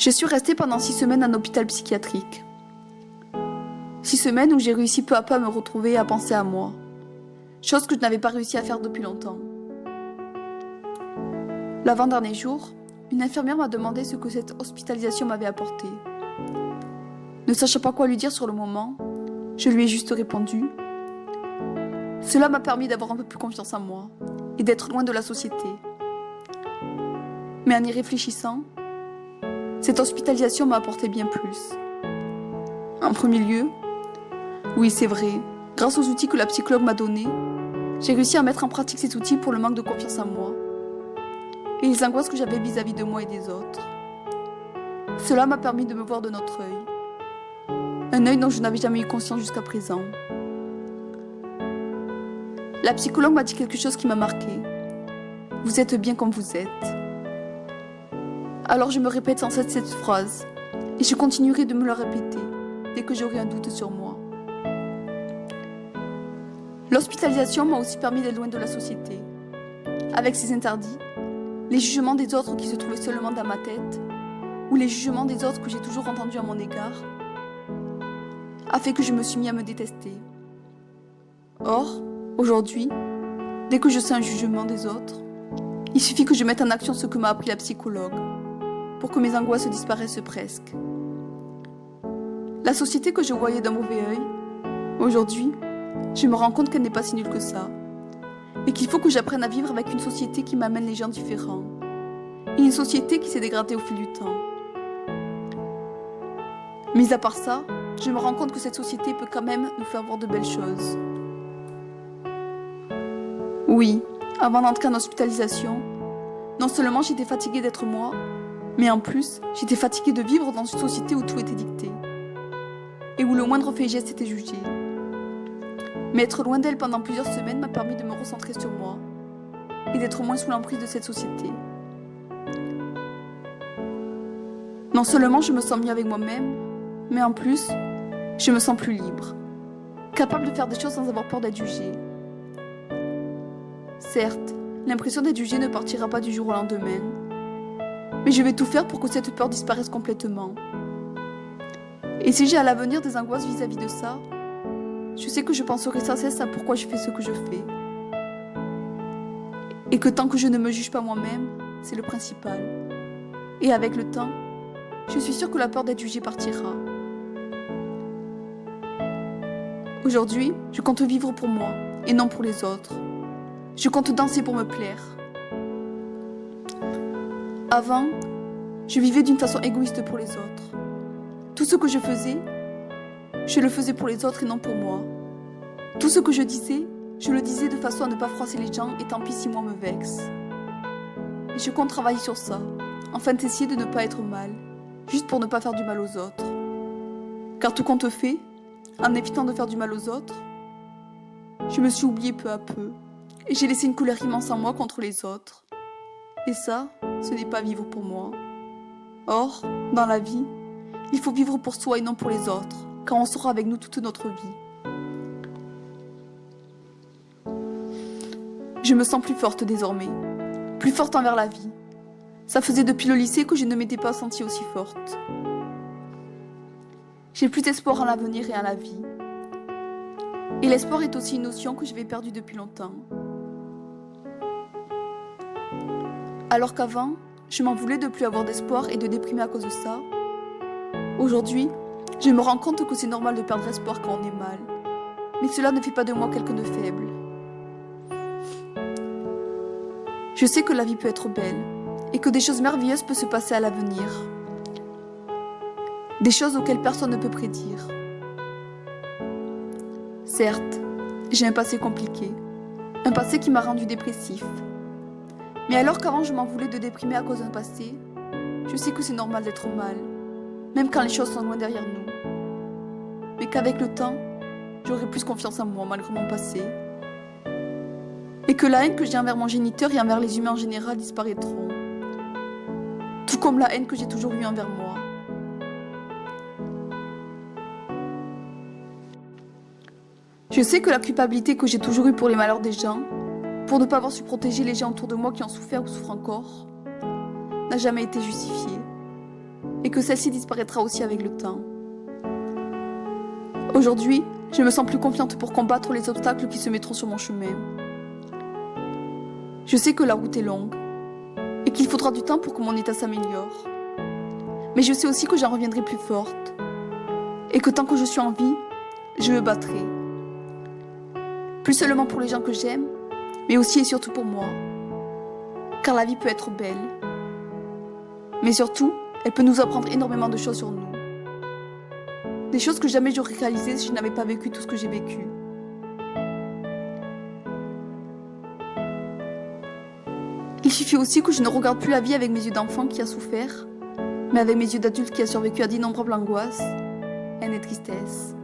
Je suis restée pendant 6 semaines en hôpital psychiatrique. 6 semaines où j'ai réussi peu à peu à me retrouver et à penser à moi. Chose que je n'avais pas réussi à faire depuis longtemps. L'avant-dernier jour, une infirmière m'a demandé ce que cette hospitalisation m'avait apporté. Ne sachant pas quoi lui dire sur le moment, je lui ai juste répondu. Cela m'a permis d'avoir un peu plus confiance en moi et d'être loin de la société. Mais en y réfléchissant, cette hospitalisation m'a apporté bien plus. En premier lieu, oui c'est vrai, grâce aux outils que la psychologue m'a donnés, j'ai réussi à mettre en pratique ces outils pour le manque de confiance en moi et les angoisses que j'avais vis-à-vis de moi et des autres. Cela m'a permis de me voir d'un autre œil. Un œil dont je n'avais jamais eu conscience jusqu'à présent. La psychologue m'a dit quelque chose qui m'a marqué. Vous êtes bien comme vous êtes. Alors je me répète sans cesse cette phrase et je continuerai de me la répéter dès que j'aurai un doute sur moi. L'hospitalisation m'a aussi permis d'être loin de la société. Avec ses interdits, les jugements des autres qui se trouvaient seulement dans ma tête, ou les jugements des autres que j'ai toujours entendus à mon égard, a fait que je me suis mis à me détester. Or, aujourd'hui, dès que je sens un jugement des autres, il suffit que je mette en action ce que m'a appris la psychologue, pour que mes angoisses disparaissent presque. La société que je voyais d'un mauvais œil, aujourd'hui, je me rends compte qu'elle n'est pas si nulle que ça, et qu'il faut que j'apprenne à vivre avec une société qui m'amène les gens différents, et une société qui s'est dégradée au fil du temps. Mis à part ça, je me rends compte que cette société peut quand même nous faire voir de belles choses. Oui, avant d'entrer en hospitalisation, non seulement j'étais fatiguée d'être moi, mais en plus, j'étais fatiguée de vivre dans une société où tout était dicté, et où le moindre fait et geste était jugé. Mais être loin d'elle pendant plusieurs semaines m'a permis de me recentrer sur moi, et d'être moins sous l'emprise de cette société. Non seulement je me sens mieux avec moi-même, mais en plus, je me sens plus libre, capable de faire des choses sans avoir peur d'être jugée. Certes, l'impression d'être jugée ne partira pas du jour au lendemain, mais je vais tout faire pour que cette peur disparaisse complètement. Et si j'ai à l'avenir des angoisses vis-à-vis de ça, je sais que je penserai sans cesse à pourquoi je fais ce que je fais. Et que tant que je ne me juge pas moi-même, c'est le principal. Et avec le temps, je suis sûre que la peur d'être jugée partira. Aujourd'hui, je compte vivre pour moi et non pour les autres. Je compte danser pour me plaire. Avant, je vivais d'une façon égoïste pour les autres. Tout ce que je faisais, je le faisais pour les autres et non pour moi. Tout ce que je disais, je le disais de façon à ne pas froisser les gens et tant pis si moi me vexe. Et je compte travailler sur ça, afin d'essayer de ne pas être mal, juste pour ne pas faire du mal aux autres. Car tout compte fait, en évitant de faire du mal aux autres, je me suis oubliée peu à peu, et j'ai laissé une colère immense en moi contre les autres. Et ça, ce n'est pas vivre pour moi. Or, dans la vie, il faut vivre pour soi et non pour les autres, car on sera avec nous toute notre vie. Je me sens plus forte désormais, plus forte envers la vie. Ça faisait depuis le lycée que je ne m'étais pas sentie aussi forte. J'ai plus d'espoir en l'avenir et en la vie. Et l'espoir est aussi une notion que j'avais perdue depuis longtemps. Alors qu'avant, je m'en voulais de plus avoir d'espoir et de déprimer à cause de ça, aujourd'hui, je me rends compte que c'est normal de perdre espoir quand on est mal. Mais cela ne fait pas de moi quelqu'un de faible. Je sais que la vie peut être belle et que des choses merveilleuses peuvent se passer à l'avenir. Des choses auxquelles personne ne peut prédire. Certes, j'ai un passé compliqué, un passé qui m'a rendu dépressif. Mais alors qu'avant je m'en voulais de déprimer à cause d'un passé, je sais que c'est normal d'être mal, même quand les choses sont loin derrière nous. Mais qu'avec le temps, j'aurai plus confiance en moi malgré mon passé. Et que la haine que j'ai envers mon géniteur et envers les humains en général disparaîtront. Tout comme la haine que j'ai toujours eue envers moi. Je sais que la culpabilité que j'ai toujours eue pour les malheurs des gens, pour ne pas avoir su protéger les gens autour de moi qui ont souffert ou souffrent encore, n'a jamais été justifiée. et que celle-ci disparaîtra aussi avec le temps. Aujourd'hui, je me sens plus confiante pour combattre les obstacles qui se mettront sur mon chemin. Je sais que la route est longue et qu'il faudra du temps pour que mon état s'améliore. Mais je sais aussi que j'en reviendrai plus forte et que tant que je suis en vie, je me battrai. Plus seulement pour les gens que j'aime, mais aussi et surtout pour moi. Car la vie peut être belle. Mais surtout, elle peut nous apprendre énormément de choses sur nous. Des choses que jamais j'aurais réalisées si je n'avais pas vécu tout ce que j'ai vécu. Il suffit aussi que je ne regarde plus la vie avec mes yeux d'enfant qui a souffert, mais avec mes yeux d'adulte qui a survécu à d'innombrables angoisses, haine et tristesse.